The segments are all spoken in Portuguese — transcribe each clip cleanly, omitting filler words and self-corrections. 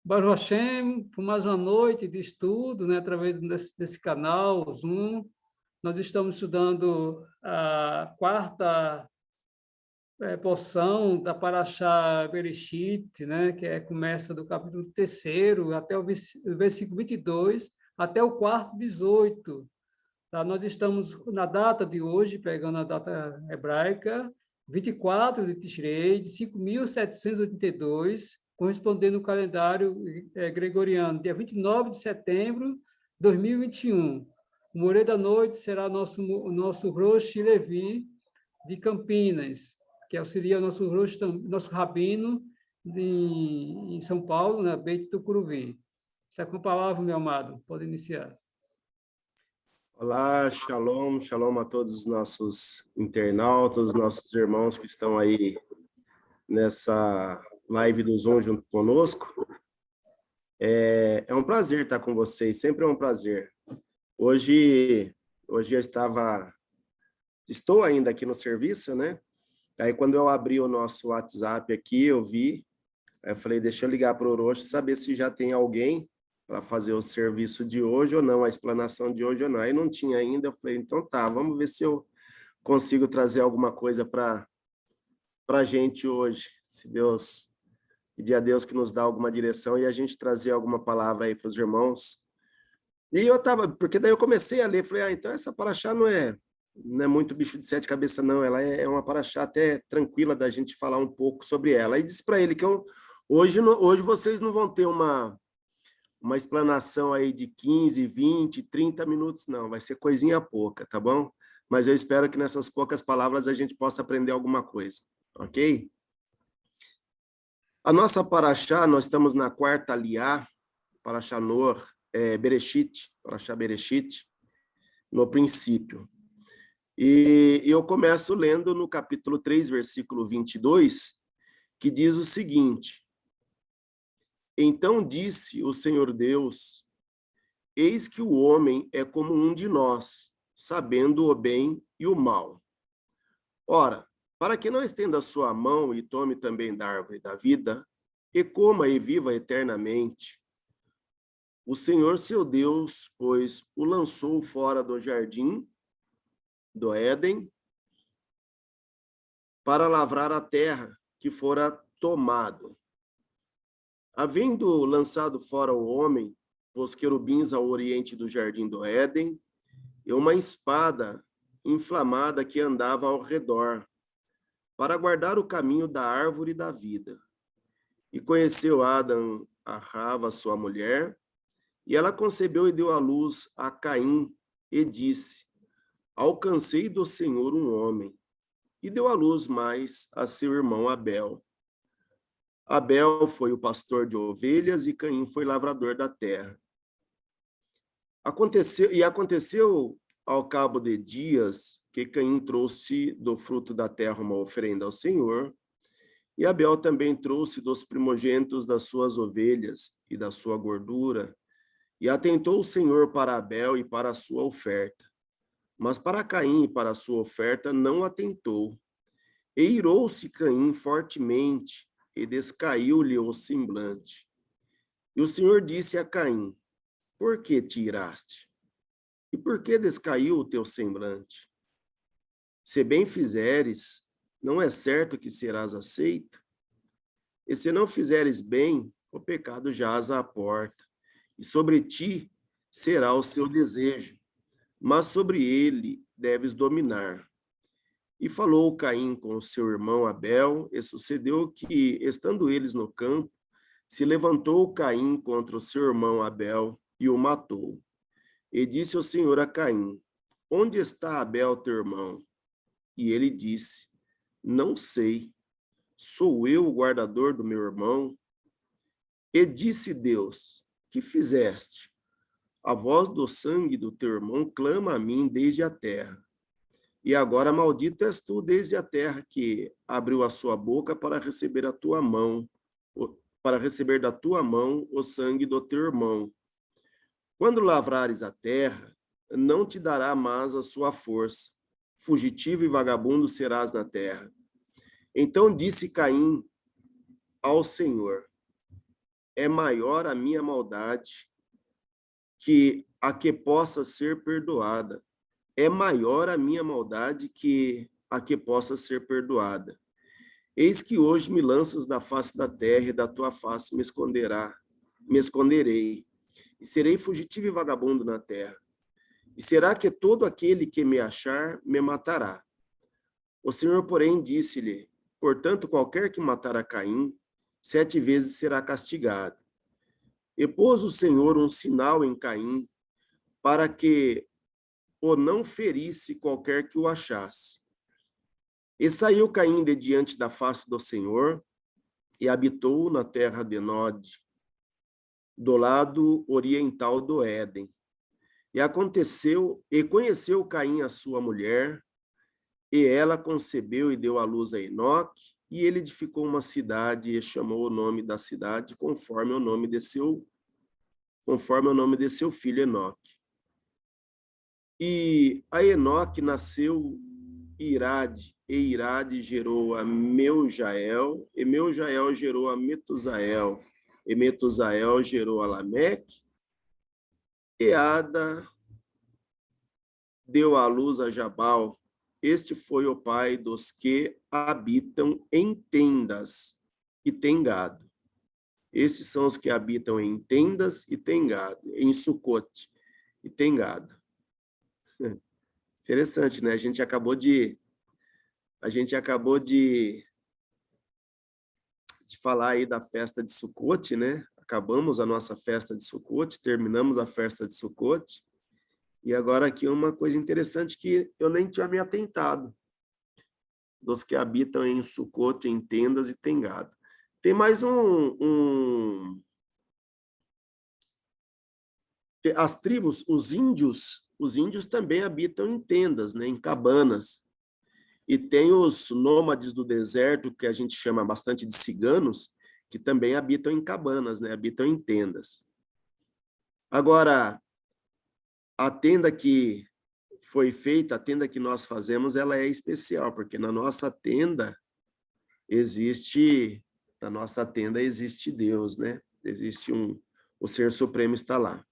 Baruch Hashem, por mais uma noite de estudo, né, através desse canal, o Zoom. Nós estamos estudando a quarta porção da Parashá Bereshit, né, que começa do capítulo 3º até o versículo 22, até o quarto 18. Tá? Nós estamos na data de hoje, pegando a data hebraica, 24 de Tishrei, de 5.782, correspondendo ao calendário gregoriano, dia 29 de setembro de 2021. O Morê da Noite será nosso Rosh Levi de Campinas, que auxilia o nosso rabino em São Paulo, na Beit Tucuruvi. Está com a palavra, meu amado, pode iniciar. Olá, shalom, shalom a todos os nossos internautas, nossos irmãos que estão aí nessa live do Zoom junto conosco. É um prazer estar com vocês, sempre é um prazer. Hoje eu estou ainda aqui no serviço, né? Aí quando eu abri o nosso WhatsApp aqui, eu vi, aí eu falei, deixa eu ligar para o Orochi, saber se já tem alguém para fazer o serviço de hoje ou não, a explanação de hoje ou não. Aí não tinha ainda, eu falei, então tá, vamos ver se eu consigo trazer alguma coisa para a gente hoje, se Deus, pedir a Deus que nos dá alguma direção e a gente trazer alguma palavra aí para os irmãos. E porque daí eu comecei a ler, falei, então essa paraxá não é muito bicho de sete cabeças não, ela é uma paraxá até tranquila da gente falar um pouco sobre ela. Aí disse para ele que hoje vocês não vão ter uma explanação aí de 15, 20, 30 minutos, não, vai ser coisinha pouca, tá bom? Mas eu espero que nessas poucas palavras a gente possa aprender alguma coisa, ok? A nossa paraxá, nós estamos na quarta aliá, paraxá Bereshit, paraxá Bereshit, no princípio. E eu começo lendo no capítulo 3, versículo 22, que diz o seguinte: Então disse o Senhor Deus, eis que o homem é como um de nós, sabendo o bem e o mal. Ora, para que não estenda a sua mão e tome também da árvore da vida, e coma e viva eternamente, o Senhor seu Deus, pois, o lançou fora do jardim do Éden para lavrar a terra que fora tomado. Havendo lançado fora o homem, os querubins ao oriente do jardim do Éden, e uma espada inflamada que andava ao redor, para guardar o caminho da árvore da vida. E conheceu Adão a Rava, sua mulher, e ela concebeu e deu à luz a Caim, e disse, alcancei do Senhor um homem, e deu à luz mais a seu irmão Abel. Abel foi o pastor de ovelhas, e Caim foi lavrador da terra. Aconteceu ao cabo de dias que Caim trouxe do fruto da terra uma oferenda ao Senhor, e Abel também trouxe dos primogênitos das suas ovelhas e da sua gordura, e atentou o Senhor para Abel e para a sua oferta. Mas para Caim e para a sua oferta não atentou. E irou-se Caim fortemente, e descaiu-lhe o semblante. E o Senhor disse a Caim, por que te iraste? E por que descaiu o teu semblante? Se bem fizeres, não é certo que serás aceito? E se não fizeres bem, o pecado jaz à porta, e sobre ti será o seu desejo, mas sobre ele deves dominar. E falou Caim com o seu irmão Abel, e sucedeu que, estando eles no campo, se levantou Caim contra o seu irmão Abel e o matou. E disse o Senhor a Caim, onde está Abel, teu irmão? E ele disse, não sei, sou eu o guardador do meu irmão? E disse Deus, que fizeste? A voz do sangue do teu irmão clama a mim desde a terra. E agora maldito és tu desde a terra que abriu a sua boca para receber da tua mão o sangue do teu irmão. Quando lavrares a terra, não te dará mais a sua força. Fugitivo e vagabundo serás na terra. Então disse Caim ao Senhor, é maior a minha maldade que a que possa ser perdoada. É maior a minha maldade que a que possa ser perdoada. Eis que hoje me lanças da face da terra, e da tua face me esconderei, e serei fugitivo e vagabundo na terra. E será que todo aquele que me achar me matará? O Senhor, porém, disse-lhe: portanto, qualquer que matar a Caim, 7 vezes será castigado. E pôs o Senhor um sinal em Caim, para que o não ferisse qualquer que o achasse. E saiu Caim de diante da face do Senhor, e habitou na terra de Nod, do lado oriental do Éden. E conheceu Caim a sua mulher, e ela concebeu e deu à luz a Enoque, e ele edificou uma cidade e chamou o nome da cidade conforme o nome de seu filho Enoque. E a Enoque nasceu Irade, e Irade gerou a Meujael, e Meujael gerou a Metusael, e Metusael gerou a Lameque, e Ada deu à luz a Jabal. Este foi o pai dos que habitam em tendas e têm gado. Esses são os que habitam em tendas e têm gado, em Sucote e têm gado. Interessante, né? A gente acabou de falar aí da festa de Sucote, né? Acabamos a nossa festa de Sucote, terminamos a festa de Sucote. E agora aqui uma coisa interessante que eu nem tinha me atentado. Dos que habitam em Sucote, em tendas e tem gado. Tem mais as tribos, os índios também habitam em tendas, né? Em cabanas. E tem os nômades do deserto, que a gente chama bastante de ciganos, que também habitam em cabanas, né? Habitam em tendas. Agora, a tenda que foi feita, a tenda que nós fazemos, ela é especial, porque na nossa tenda existe Deus, né? Existe o Ser Supremo está lá.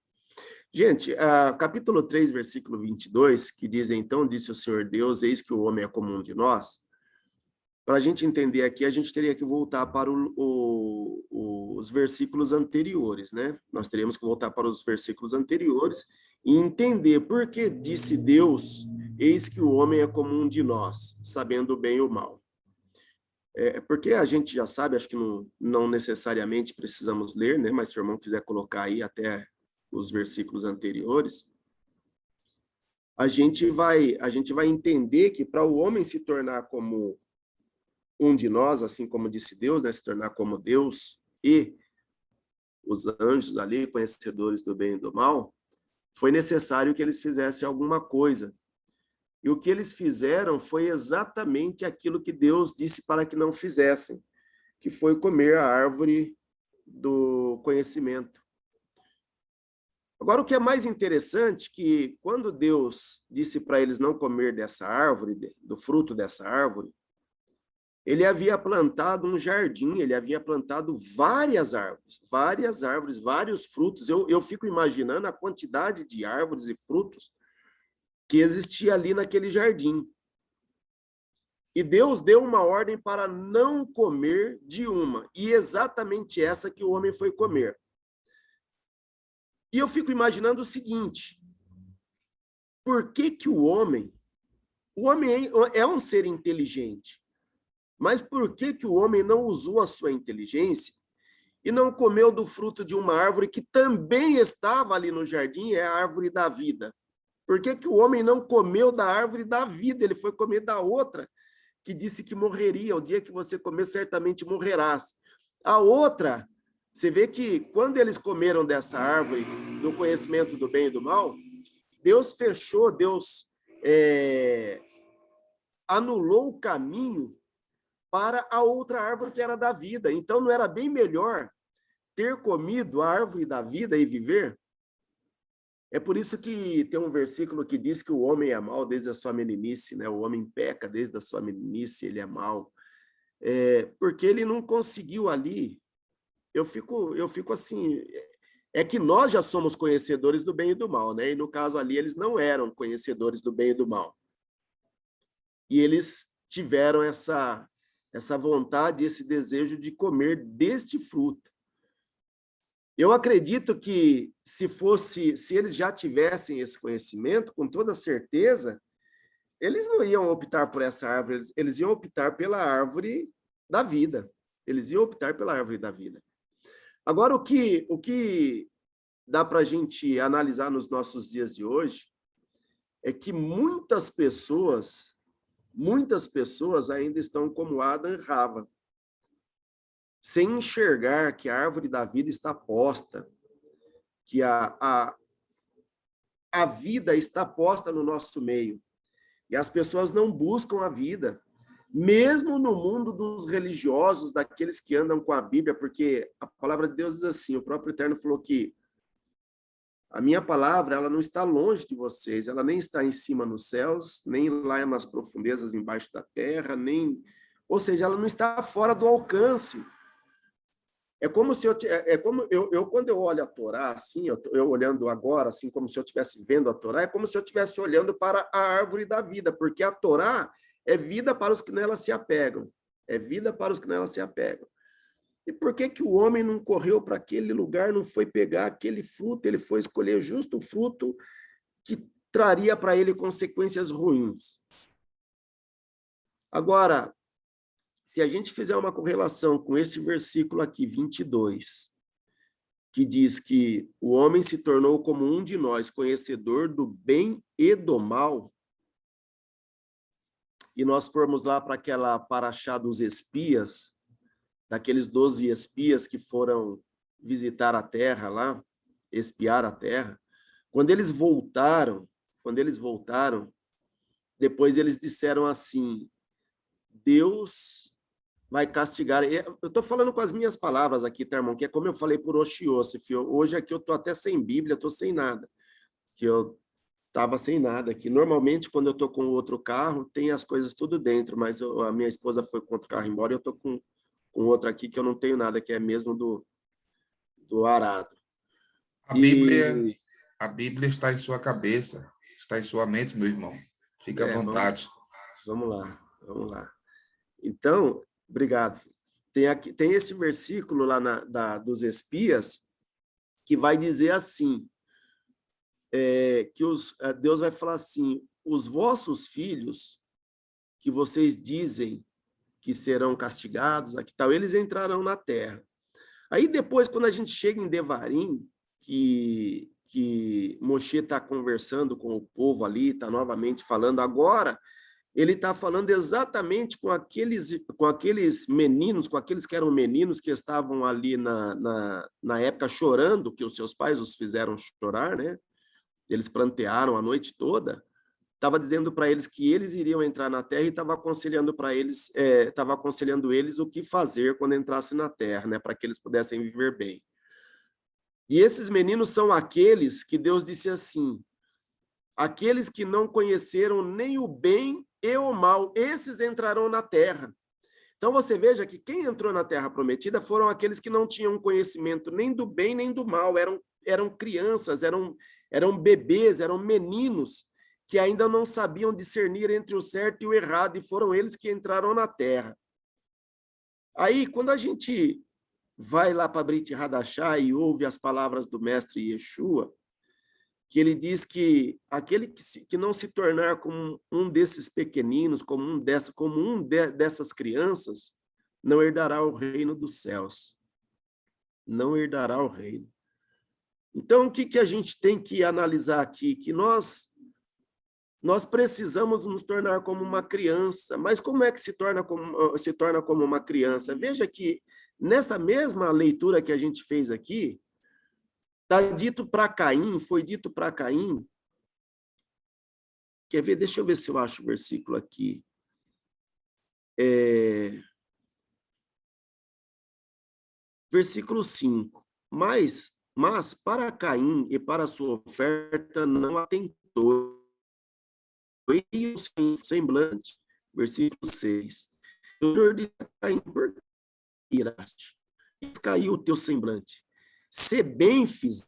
Gente, capítulo 3, versículo 22, que diz: então disse o Senhor Deus, eis que o homem é como um de nós. Para a gente entender aqui, a gente teria que voltar para os versículos anteriores, né? Nós teríamos que voltar para os versículos anteriores e entender por que disse Deus, eis que o homem é como um de nós, sabendo o bem e o mal. Porque a gente já sabe, acho que não necessariamente precisamos ler, né? Mas se o irmão quiser colocar aí até os versículos anteriores, a gente vai entender que para o homem se tornar como um de nós, assim como disse Deus, né, se tornar como Deus e os anjos ali, conhecedores do bem e do mal, foi necessário que eles fizessem alguma coisa. E o que eles fizeram foi exatamente aquilo que Deus disse para que não fizessem, que foi comer a árvore do conhecimento. Agora, o que é mais interessante, que quando Deus disse para eles não comer dessa árvore, do fruto dessa árvore, ele havia plantado um jardim, ele havia plantado várias árvores, vários frutos. Eu fico imaginando a quantidade de árvores e frutos que existia ali naquele jardim. E Deus deu uma ordem para não comer de uma, e exatamente essa que o homem foi comer. E eu fico imaginando o seguinte: por que que o homem é um ser inteligente, mas por que que o homem não usou a sua inteligência e não comeu do fruto de uma árvore que também estava ali no jardim, é a árvore da vida? Por que que o homem não comeu da árvore da vida? Ele foi comer da outra, que disse que morreria. O dia que você comer, certamente morrerás. A outra, você vê que quando eles comeram dessa árvore do conhecimento do bem e do mal, Deus fechou, Deus anulou o caminho para a outra árvore que era da vida. Então, não era bem melhor ter comido a árvore da vida e viver? É por isso que tem um versículo que diz que o homem é mau desde a sua meninice, né? O homem peca desde a sua meninice, ele é mau. porque ele não conseguiu ali. Eu fico assim, é que nós já somos conhecedores do bem e do mal, né? E no caso ali, eles não eram conhecedores do bem e do mal. E eles tiveram essa vontade, esse desejo de comer deste fruto. Eu acredito que se eles já tivessem esse conhecimento, com toda certeza, eles não iam optar por essa árvore, eles iam optar pela árvore da vida. Eles iam optar pela árvore da vida. Agora, o que dá para a gente analisar nos nossos dias de hoje é que muitas pessoas ainda estão como Adão e Rava, sem enxergar que a árvore da vida está posta, que a vida está posta no nosso meio. E as pessoas não buscam a vida, mesmo no mundo dos religiosos, daqueles que andam com a Bíblia, porque a palavra de Deus diz assim, o próprio Eterno falou que a minha palavra, ela não está longe de vocês, ela nem está em cima nos céus, nem lá nas profundezas embaixo da terra, ou seja, ela não está fora do alcance. É como se eu quando eu olho a Torá, assim, eu olhando agora, assim, como se eu estivesse vendo a Torá, é como se eu estivesse olhando para a árvore da vida, porque a Torá é vida para os que nela se apegam. É vida para os que nela se apegam. E por que o homem não correu para aquele lugar, não foi pegar aquele fruto, ele foi escolher justo o fruto que traria para ele consequências ruins? Agora, se a gente fizer uma correlação com esse versículo aqui, 22, que diz que o homem se tornou como um de nós, conhecedor do bem e do mal, e nós formos lá para aquela paraxá dos espias, daqueles 12 espias que foram visitar a terra lá, espiar a terra, quando eles voltaram, depois eles disseram assim, Deus vai castigar. Eu estou falando com as minhas palavras aqui, tá, irmão? Que é como eu falei por Oxiósef. Hoje aqui eu estou até sem Bíblia, estou sem nada. Que eu estava sem nada aqui. Normalmente, quando eu estou com outro carro, tem as coisas tudo dentro, mas a minha esposa foi com outro carro embora e eu estou com outro aqui que eu não tenho nada, que é mesmo do arado. A Bíblia está em sua cabeça, está em sua mente, meu irmão. Fica à vontade. Vamos lá. Então, obrigado. Tem esse versículo lá dos espias que vai dizer assim, que Deus vai falar assim, os vossos filhos, que vocês dizem que serão castigados, aqui tal, eles entrarão na terra. Aí depois, quando a gente chega em Devarim, que Moshe está conversando com o povo ali, está novamente falando agora, ele está falando exatamente com aqueles meninos, com aqueles que eram meninos que estavam ali na época chorando, que os seus pais os fizeram chorar, né? Eles plantearam a noite toda. Estava dizendo para eles que eles iriam entrar na terra e estava aconselhando eles o que fazer quando entrasse na terra, né? Para que eles pudessem viver bem. E esses meninos são aqueles que Deus disse assim, aqueles que não conheceram nem o bem e o mal, esses entrarão na terra. Então você veja que quem entrou na terra prometida foram aqueles que não tinham conhecimento nem do bem nem do mal, eram crianças, eram bebês, eram meninos que ainda não sabiam discernir entre o certo e o errado, e foram eles que entraram na terra. Aí, quando a gente vai lá para Brit Hadashah e ouve as palavras do mestre Yeshua, que ele diz que aquele que não se tornar como um desses pequeninos, como dessas crianças, não herdará o reino dos céus. Não herdará o reino. Então, o que a gente tem que analisar aqui? Que nós precisamos nos tornar como uma criança. Mas como é que se torna como uma criança? Veja que, nessa mesma leitura que a gente fez aqui, foi dito para Caim, quer ver? Deixa eu ver se eu acho o versículo aqui. Versículo 5. Mas para Caim e para a sua oferta não atentou. E o semblante, versículo 6. O Senhor disse a Caim, por que iraste? Caiu o teu semblante. Se bem fizeres,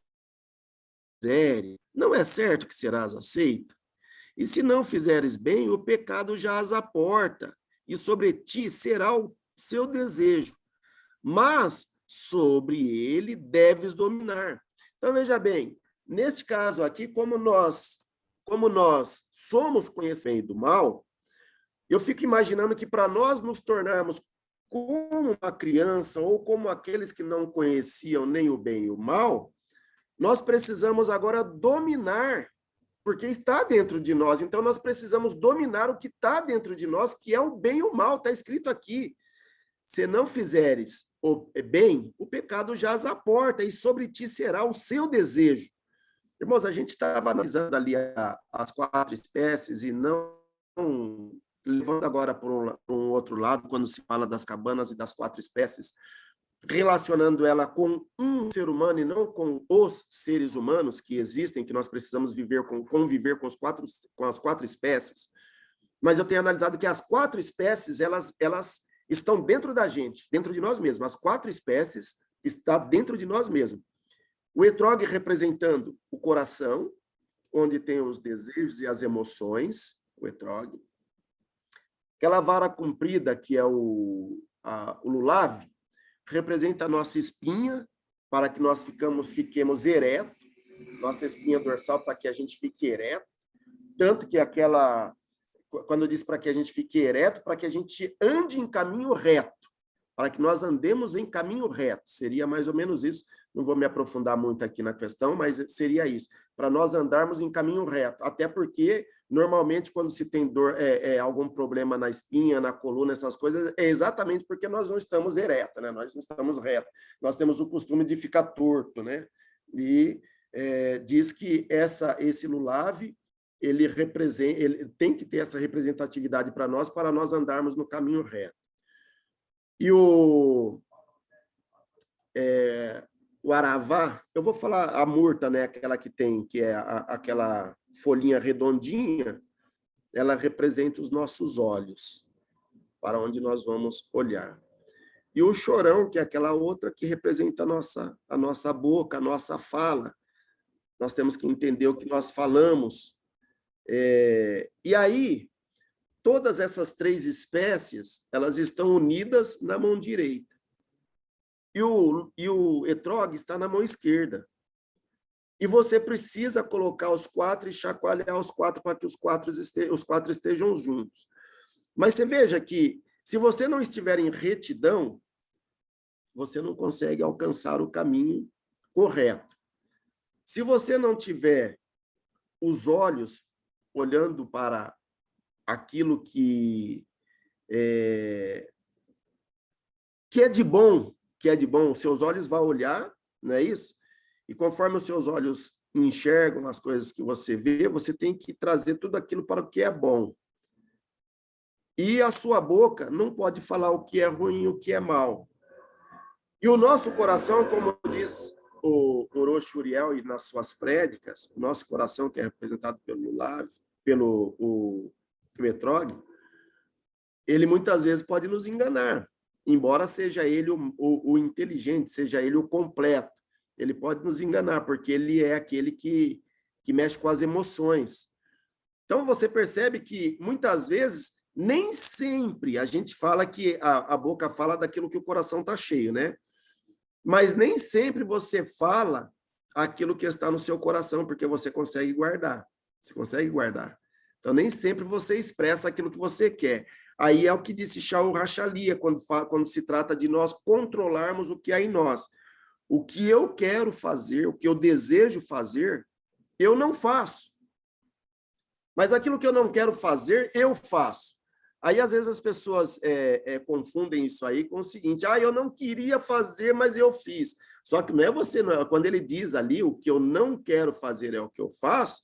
não é certo que serás aceito? E se não fizeres bem, o pecado jaz à porta, e sobre ti será o seu desejo, mas sobre ele deves dominar. Então, veja bem, neste caso aqui, como nós somos conhecendo do mal, eu fico imaginando que para nós nos tornarmos como uma criança ou como aqueles que não conheciam nem o bem e o mal, nós precisamos agora dominar, porque está dentro de nós. Então, nós precisamos dominar o que está dentro de nós, que é o bem e o mal. Está escrito aqui. Se não fizeres o bem, o pecado jaz à porta, e sobre ti será o seu desejo. Irmãos, a gente estava analisando ali as 4 espécies e não levando agora para um outro lado, quando se fala das cabanas e das 4 espécies, relacionando ela com um ser humano e não com os seres humanos que existem, que nós precisamos conviver com as 4 espécies. Mas eu tenho analisado que as 4 espécies, elas estão dentro da gente, dentro de nós mesmos. As 4 espécies estão dentro de nós mesmos. O etrog representando o coração, onde tem os desejos e as emoções, o etrog. Aquela vara comprida, que é o lulav, representa a nossa espinha, para que nós fiquemos ereto, nossa espinha dorsal, para que a gente fique ereto. Tanto que quando eu disse para que a gente fique ereto, para que a gente ande em caminho reto, para que nós andemos em caminho reto. Seria mais ou menos isso. Não vou me aprofundar muito aqui na questão, mas seria isso, para nós andarmos em caminho reto. Até porque, normalmente, quando se tem dor, algum problema na espinha, na coluna, essas coisas, é exatamente porque nós não estamos eretos, né? Nós não estamos retos. Nós temos o costume de ficar torto, né? E diz que esse lulav, ele tem que ter essa representatividade para nós andarmos no caminho reto. E o aravá, eu vou falar a murta, né, aquela que é aquela folhinha redondinha, ela representa os nossos olhos, para onde nós vamos olhar. E o chorão, que é aquela outra que representa a nossa boca, a nossa fala. Nós temos que entender o que nós falamos. E aí, todas essas 3 espécies, elas estão unidas na mão direita. E o etrog está na mão esquerda. E você precisa colocar os 4 e chacoalhar os 4 para que os 4 estejam juntos. Mas você veja que, se você não estiver em retidão, você não consegue alcançar o caminho correto. Se você não tiver os olhos olhando para aquilo que é de bom, os seus olhos vão olhar, não é isso? E conforme os seus olhos enxergam as coisas que você vê, você tem que trazer tudo aquilo para o que é bom. E a sua boca não pode falar o que é ruim e o que é mal. E o nosso coração, como diz o Orochi Uriel e nas suas prédicas, o nosso coração, que é representado pelo lulav, pelo etrog, ele muitas vezes pode nos enganar, embora seja ele o inteligente, seja ele o completo. Ele pode nos enganar, porque ele é aquele que mexe com as emoções. Então, você percebe que, muitas vezes, nem sempre a gente fala que a boca fala daquilo que o coração está cheio, né? Mas nem sempre você fala aquilo que está no seu coração, porque você consegue guardar. Você consegue guardar. Então, nem sempre você expressa aquilo que você quer. Aí é o que disse Shaul Rachalia, quando se trata de nós controlarmos o que há em nós. O que eu quero fazer, o que eu desejo fazer, eu não faço. Mas aquilo que eu não quero fazer, eu faço. Aí, às vezes, as pessoas confundem isso aí com o seguinte: eu não queria fazer, mas eu fiz. Só que não é você, não é. Quando ele diz ali, o que eu não quero fazer é o que eu faço,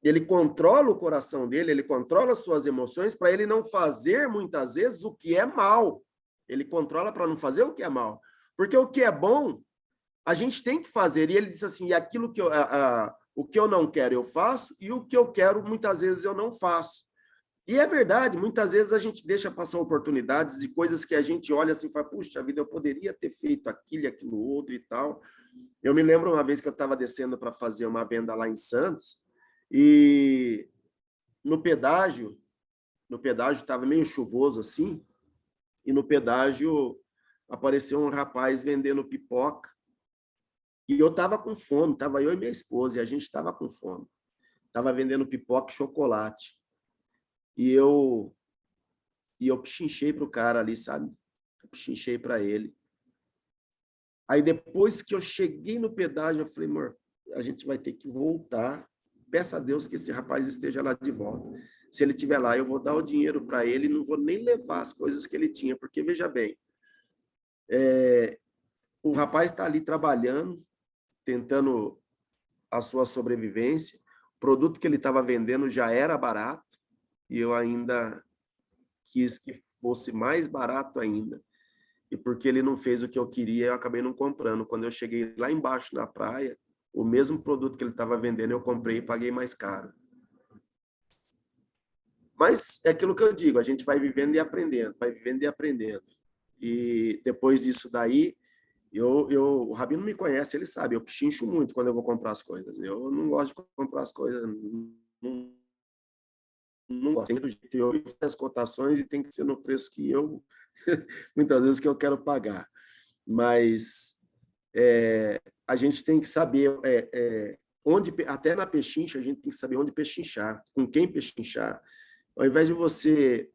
ele controla o coração dele, ele controla as suas emoções para ele não fazer, muitas vezes, o que é mal. Ele controla para não fazer o que é mal. Porque o que é bom, a gente tem que fazer. E ele diz assim: aquilo o que eu não quero, eu faço, e o que eu quero, muitas vezes, eu não faço. E é verdade, muitas vezes a gente deixa passar oportunidades de coisas que a gente olha assim e fala, puxa vida, eu poderia ter feito aquilo e aquilo outro e tal. Eu me lembro uma vez que eu estava descendo para fazer uma venda lá em Santos, e no pedágio estava meio chuvoso assim, e no pedágio apareceu um rapaz vendendo pipoca, e eu estava com fome, estava eu e minha esposa, e a gente estava com fome. Estava vendendo pipoca e chocolate. E eu pichinchei para o cara ali, sabe? Eu pichinchei para ele. Aí depois que eu cheguei no pedágio, eu falei, amor, a gente vai ter que voltar. Peça a Deus que esse rapaz esteja lá de volta. Se ele estiver lá, eu vou dar o dinheiro para ele e não vou nem levar as coisas que ele tinha, porque veja bem, o rapaz está ali trabalhando, tentando a sua sobrevivência. O produto que ele estava vendendo já era barato e eu ainda quis que fosse mais barato ainda. E porque ele não fez o que eu queria, eu acabei não comprando. Quando eu cheguei lá embaixo na praia, o mesmo produto que ele estava vendendo, eu comprei e paguei mais caro. Mas é aquilo que eu digo, a gente vai vivendo e aprendendo, vai vivendo e aprendendo. E depois disso daí, o Rabino me conhece, ele sabe, eu pichincho muito quando eu vou comprar as coisas. Eu não gosto de comprar as coisas, não gosto. Tem que eu fazer as cotações e tem que ser no preço que eu, muitas vezes, que eu quero pagar. Mas a gente tem que saber onde, até na pechincha, a gente tem que saber onde pechinchar, com quem pechinchar. Ao invés de você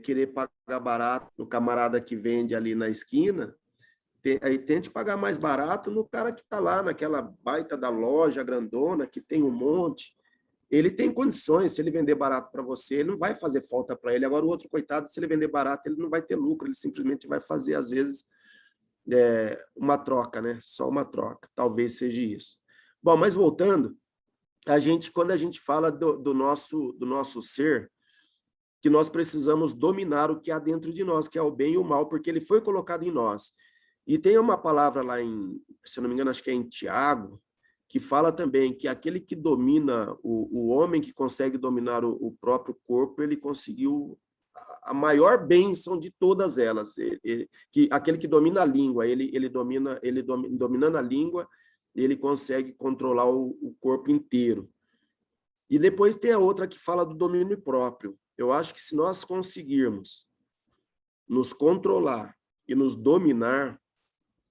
querer pagar barato no camarada que vende ali na esquina, aí tente pagar mais barato no cara que está lá naquela baita da loja grandona, que tem um monte. Ele tem condições, se ele vender barato para você, ele não vai fazer falta para ele. Agora, o outro, coitado, se ele vender barato, ele não vai ter lucro, ele simplesmente vai fazer, às vezes, uma troca, né? Só uma troca. Talvez seja isso. Bom, mas voltando, quando a gente fala do nosso ser, que nós precisamos dominar o que há dentro de nós, que é o bem e o mal, porque ele foi colocado em nós. E tem uma palavra lá se eu não me engano, acho que é em Tiago, que fala também que aquele que domina, o homem que consegue dominar o próprio corpo, ele conseguiu a maior bênção de todas elas. Que aquele que domina a língua, dominando a língua, ele consegue controlar o corpo inteiro. E depois tem a outra que fala do domínio próprio. Eu acho que se nós conseguirmos nos controlar e nos dominar,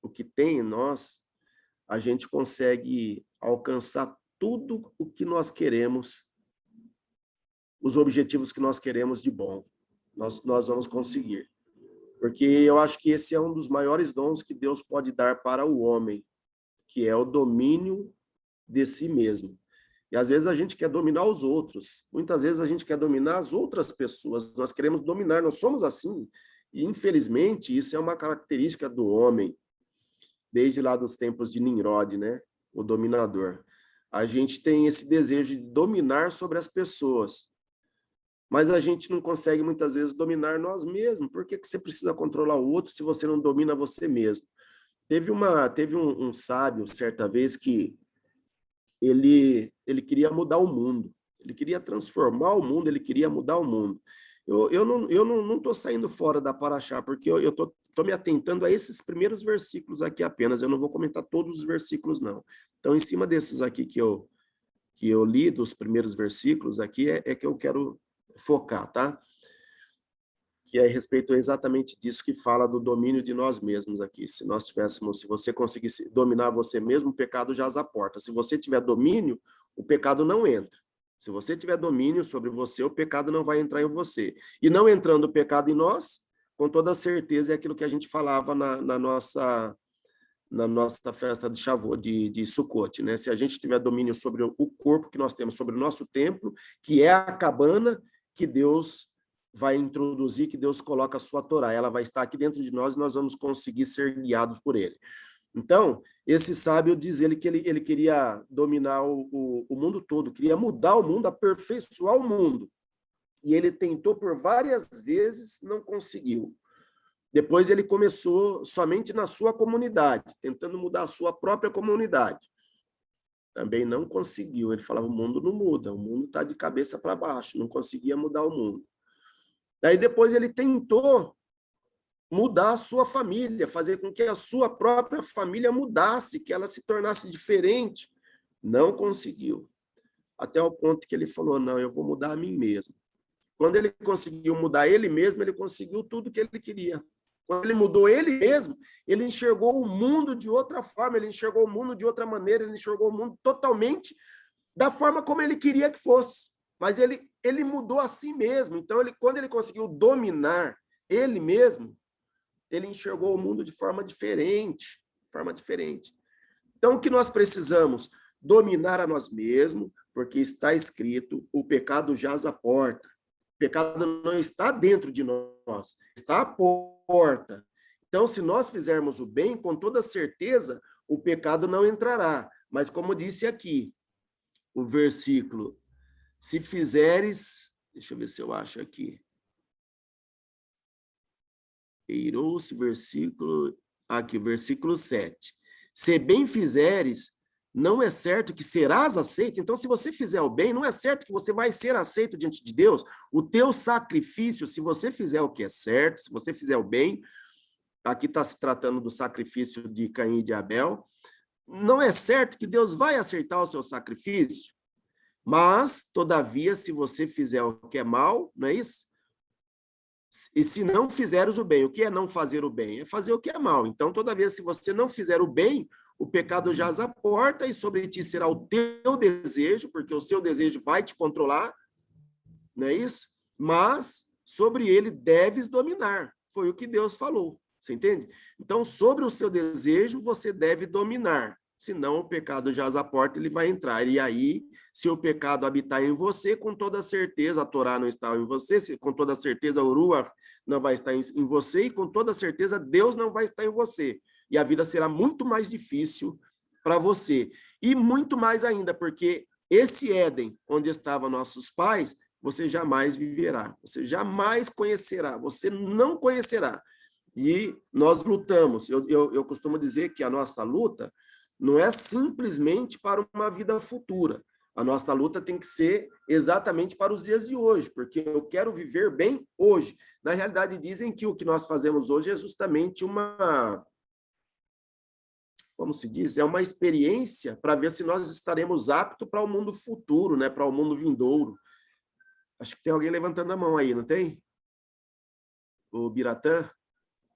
o que tem em nós, a gente consegue alcançar tudo o que nós queremos, os objetivos que nós queremos de bom. Nós vamos conseguir. Porque eu acho que esse é um dos maiores dons que Deus pode dar para o homem, que é o domínio de si mesmo. E às vezes a gente quer dominar os outros. Muitas vezes a gente quer dominar as outras pessoas. Nós queremos dominar, nós somos assim. E infelizmente isso é uma característica do homem, desde lá dos tempos de Nimrod, né? O dominador. A gente tem esse desejo de dominar sobre as pessoas, mas a gente não consegue muitas vezes dominar nós mesmos. Por que você precisa controlar o outro se você não domina você mesmo? Teve um sábio, certa vez, que ele queria mudar o mundo, ele queria transformar o mundo, ele queria mudar o mundo. Eu não estou saindo fora da Paraxá, porque eu estou me atentando a esses primeiros versículos aqui apenas, eu não vou comentar todos os versículos, não. Então, em cima desses aqui que eu li, dos primeiros versículos aqui, é que eu quero focar, tá? Que é a respeito exatamente disso que fala do domínio de nós mesmos aqui. Se você conseguisse dominar você mesmo, o pecado já as aporta. Se você tiver domínio, o pecado não entra. Se você tiver domínio sobre você, o pecado não vai entrar em você. E não entrando o pecado em nós, com toda certeza é aquilo que a gente falava na nossa festa de Shavuot, de Sukkot, né? Se a gente tiver domínio sobre o corpo que nós temos, sobre o nosso templo, que é a cabana que Deus vai introduzir, que Deus coloca a sua Torá. Ela vai estar aqui dentro de nós e nós vamos conseguir ser guiados por ele. Então, esse sábio diz que ele queria dominar o mundo todo, queria mudar o mundo, aperfeiçoar o mundo. E ele tentou por várias vezes, não conseguiu. Depois ele começou somente na sua comunidade, tentando mudar a sua própria comunidade. Também não conseguiu. Ele falava, o mundo não muda, o mundo está de cabeça para baixo, não conseguia mudar o mundo. Daí depois ele tentou mudar a sua família, fazer com que a sua própria família mudasse, que ela se tornasse diferente. Não conseguiu. Até o ponto que ele falou, não, eu vou mudar a mim mesmo. Quando ele conseguiu mudar ele mesmo, ele conseguiu tudo que ele queria. Quando ele mudou ele mesmo, ele enxergou o mundo de outra forma, ele enxergou o mundo de outra maneira, ele enxergou o mundo totalmente da forma como ele queria que fosse. Mas ele mudou a si mesmo. Então, quando ele conseguiu dominar ele mesmo, ele enxergou o mundo de forma diferente. Então, o que nós precisamos? Dominar a nós mesmos, porque está escrito, o pecado jaz à porta. O pecado não está dentro de nós, está à porta. Então, se nós fizermos o bem, com toda certeza, o pecado não entrará. Mas, como disse aqui, o versículo, se fizeres, deixa eu ver se eu acho aqui. Eirou-se, versículo 7. Se bem fizeres, não é certo que serás aceito. Então, se você fizer o bem, não é certo que você vai ser aceito diante de Deus. O teu sacrifício, se você fizer o que é certo, se você fizer o bem, aqui está se tratando do sacrifício de Caim e de Abel, não é certo que Deus vai aceitar o seu sacrifício, mas, todavia, se você fizer o que é mal, não é isso? E se não fizeres o bem, o que é não fazer o bem? É fazer o que é mal. Então, todavia, se você não fizer o bem, o pecado jaz à porta e sobre ti será o teu desejo, porque o seu desejo vai te controlar, não é isso? Mas sobre ele deves dominar. Foi o que Deus falou, você entende? Então, sobre o seu desejo, você deve dominar. Senão, o pecado jaz à porta, ele vai entrar. E aí, se o pecado habitar em você, com toda certeza, a Torá não está em você, com toda certeza, o Ruach não vai estar em você, e com toda certeza, Deus não vai estar em você. E a vida será muito mais difícil para você. E muito mais ainda, porque esse Éden, onde estavam nossos pais, você jamais viverá, você jamais conhecerá, você não conhecerá. E nós lutamos. Eu costumo dizer que a nossa luta não é simplesmente para uma vida futura. A nossa luta tem que ser exatamente para os dias de hoje, porque eu quero viver bem hoje. Na realidade, dizem que o que nós fazemos hoje é justamente como se diz, é uma experiência para ver se nós estaremos aptos para o mundo futuro, né? Para o mundo vindouro. Acho que tem alguém levantando a mão aí, não tem? O Biratã?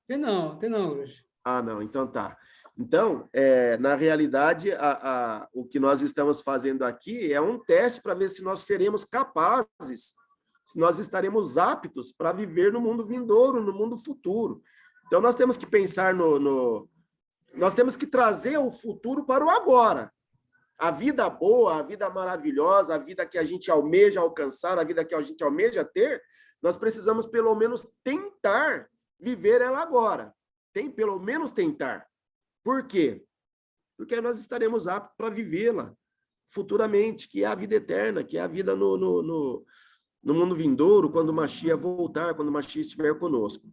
Tem não, Luiz. Ah, não, então tá. Então, na realidade, o que nós estamos fazendo aqui é um teste para ver se nós seremos capazes, se nós estaremos aptos para viver no mundo vindouro, no mundo futuro. Então, nós temos que pensar nós temos que trazer o futuro para o agora. A vida boa, a vida maravilhosa, a vida que a gente almeja alcançar, a vida que a gente almeja ter, nós precisamos pelo menos tentar viver ela agora. Pelo menos tentar. Por quê? Porque nós estaremos aptos para vivê-la futuramente, que é a vida eterna, que é a vida no mundo vindouro, quando o Mashiach voltar, quando o Mashiach estiver conosco.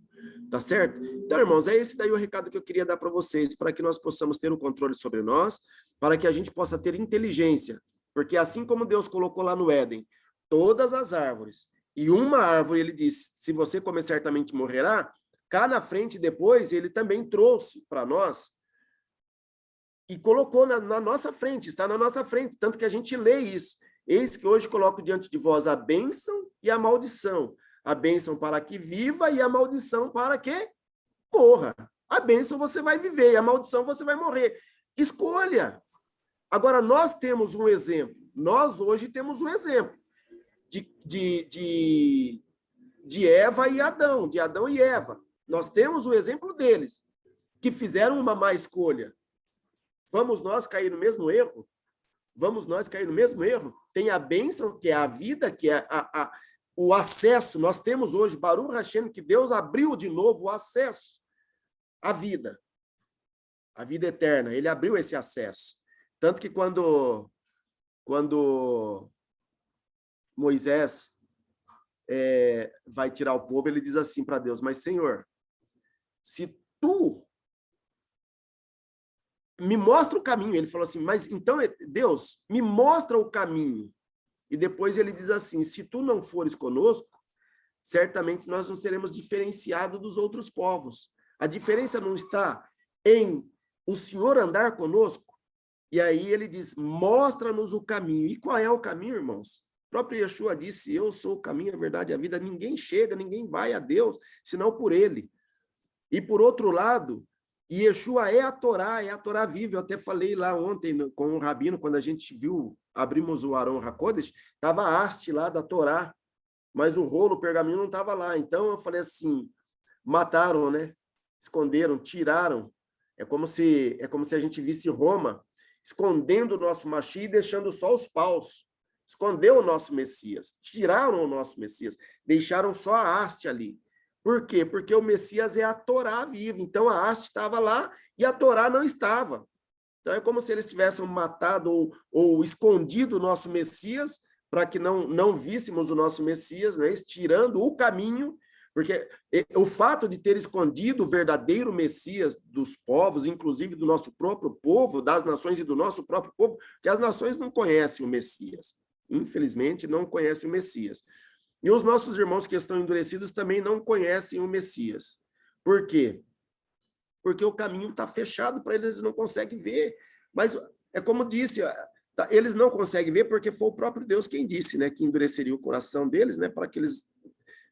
Tá certo? Então, irmãos, é esse daí o recado que eu queria dar para vocês, para que nós possamos ter o controle sobre nós, para que a gente possa ter inteligência. Porque assim como Deus colocou lá no Éden todas as árvores, e uma árvore, ele disse, se você comer certamente morrerá, cá na frente depois, ele também trouxe para nós e colocou na nossa frente, está na nossa frente, tanto que a gente lê isso. Eis que hoje coloco diante de vós a bênção e a maldição. A bênção para que viva e a maldição para que morra. A bênção você vai viver e a maldição você vai morrer. Escolha. Agora, nós temos um exemplo. Nós hoje temos um exemplo de Eva e Adão, de Adão e Eva. Nós temos o exemplo deles, que fizeram uma má escolha. Vamos nós cair no mesmo erro? Vamos nós cair no mesmo erro? Tem a bênção, que é a vida, que é o acesso. Nós temos hoje, Baruch Hashem, que Deus abriu de novo o acesso à vida. A vida eterna. Ele abriu esse acesso. Tanto que quando Moisés vai tirar o povo, ele diz assim para Deus, mas Senhor, se tu me mostra o caminho. Ele falou assim, mas então, Deus, me mostra o caminho. E depois ele diz assim, se tu não fores conosco, certamente nós nos teremos diferenciado dos outros povos. A diferença não está em o Senhor andar conosco. E aí ele diz, mostra-nos o caminho. E qual é o caminho, irmãos? O próprio Yeshua disse, eu sou o caminho, a verdade e a vida. Ninguém chega, ninguém vai a Deus, senão por ele. E por outro lado, Yeshua é a Torá viva. Eu até falei lá ontem com o Rabino, quando a gente viu, abrimos o Aron HaKodesh, estava a haste lá da Torá, mas o rolo, o pergaminho não estava lá. Então eu falei assim, mataram, né? Esconderam, tiraram. É como se a gente visse Roma escondendo o nosso Mashiach e deixando só os paus. Escondeu o nosso Messias, tiraram o nosso Messias, deixaram só a haste ali. Por quê? Porque o Messias é a Torá viva. Então a haste estava lá e a Torá não estava. Então é como se eles tivessem matado ou escondido o nosso Messias para que não víssemos o nosso Messias, né? Estirando o caminho, porque o fato de ter escondido o verdadeiro Messias dos povos, inclusive do nosso próprio povo, das nações e do nosso próprio povo, que as nações não conhecem o Messias. Infelizmente, não conhecem o Messias. E os nossos irmãos que estão endurecidos também não conhecem o Messias. Por quê? Porque o caminho está fechado para eles, eles não conseguem ver. Mas é como disse, eles não conseguem ver porque foi o próprio Deus quem disse, né, que endureceria o coração deles, né, para que eles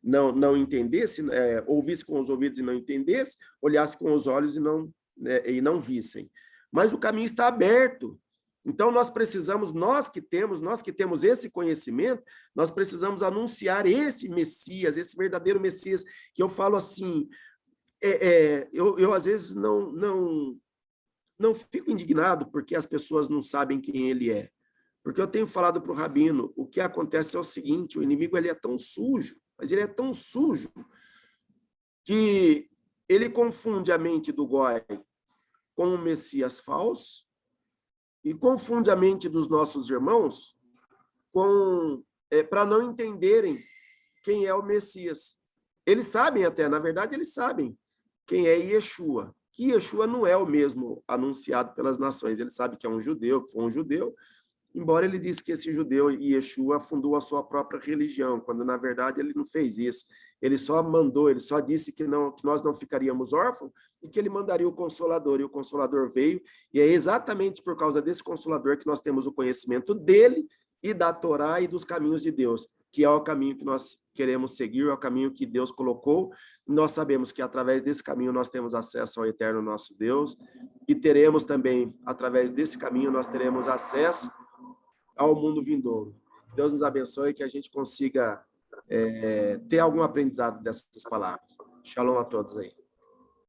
não entendessem, ouvissem com os ouvidos e não entendessem, olhassem com os olhos e não vissem. Mas o caminho está aberto. Então, nós precisamos, nós que temos esse conhecimento, nós precisamos anunciar esse Messias, esse verdadeiro Messias, que eu falo assim, eu às vezes não fico indignado porque as pessoas não sabem quem ele é. Porque eu tenho falado para o Rabino, o que acontece é o seguinte, o inimigo ele é tão sujo, mas ele é tão sujo, que ele confunde a mente do Goi com o Messias falso, e confunde a mente dos nossos irmãos para não entenderem quem é o Messias. Eles sabem até, na verdade, eles sabem quem é Yeshua, que Yeshua não é o mesmo anunciado pelas nações. Ele sabe que é um judeu, que foi um judeu, embora ele disse que esse judeu, Yeshua, fundou a sua própria religião, quando, na verdade, ele não fez isso. Ele só mandou, ele só disse que nós não ficaríamos órfãos e que ele mandaria o Consolador, e o Consolador veio, e é exatamente por causa desse Consolador que nós temos o conhecimento dele e da Torá e dos caminhos de Deus, que é o caminho que nós queremos seguir, é o caminho que Deus colocou. Nós sabemos que através desse caminho nós temos acesso ao eterno nosso Deus, e teremos também, através desse caminho, nós teremos acesso ao mundo vindouro. Deus nos abençoe e que a gente consiga ter algum aprendizado dessas palavras. Shalom a todos aí.